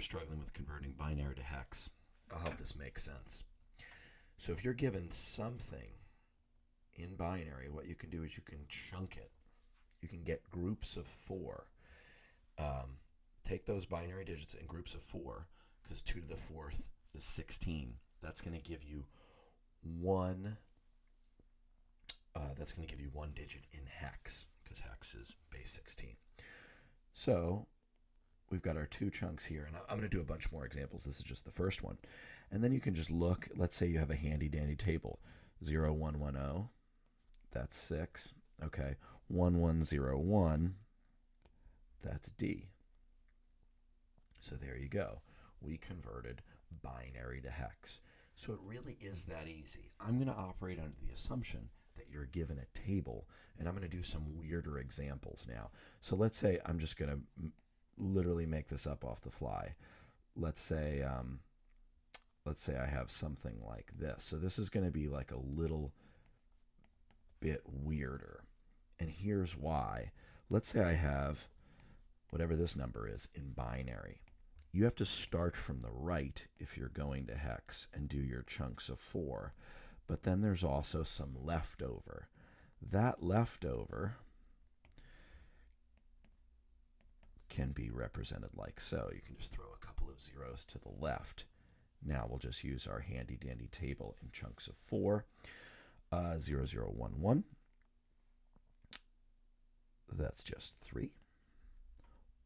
you're struggling with converting binary to hex, I'll help this make sense. So if you're given something in binary, what you can do is you can chunk it. You can get groups of 4. Take those binary digits in groups of 4, because 2 to the 4th is 16. That's going to give you one. That's going to give you one digit in hex, because hex is base 16. So we've got our 2 chunks here, and I'm going to do a bunch more examples. This is just the first one. And then you can just look. Let's say you have a handy-dandy table. 0, 1, 1, 0. That's 6. Okay. 1, 1, 0, 1. That's D. So there you go. We converted binary to hex. So it really is that easy. I'm going to operate under the assumption that you're given a table, and I'm going to do some weirder examples now. So let's say I'm just going to literally make this up off the fly. Let's say I have something like this. So this is going to be like a little bit weirder. And here's why. Let's say I have whatever this number is in binary. You have to start from the right if you're going to hex and do your chunks of 4. But then there's also some leftover. That leftover can be represented like so. You can just throw a couple of zeros to the left. Now we'll just use our handy-dandy table in chunks of 4. 0, 0, 1, 1. That's just 3.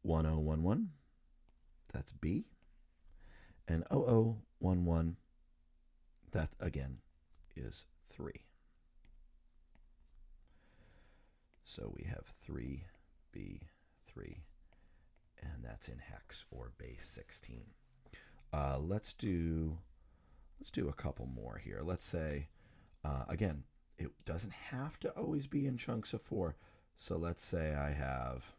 1, 0, 1, 1. That's B. And 0, 0, 1, 1. That, again, is 3. So we have 3, B, 3. And that's in hex, or base 16. Let's do a couple more here. Let's say, again, it doesn't have to always be in chunks of 4. So let's say I have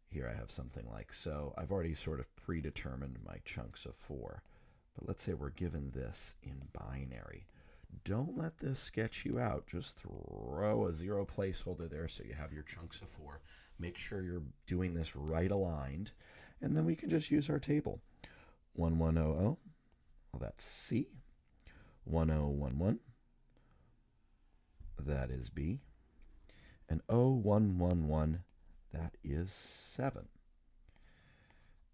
here I have something like so. I've already sort of predetermined my chunks of 4. But let's say we're given this in binary. Don't let this sketch you out. Just throw a 0 placeholder there so you have your chunks of 4. Make sure you're doing this right aligned. And then we can just use our table. 1, 1, 0, 0. Well, that's C. 1, 0, 1, 1. That is B. And 0, 1, 1, 1. That is 7.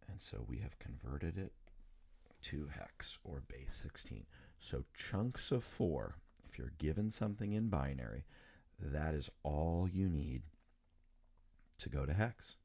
And so we have converted it to hex, or base 16. So chunks of 4, if you're given something in binary, that is all you need to go to hex.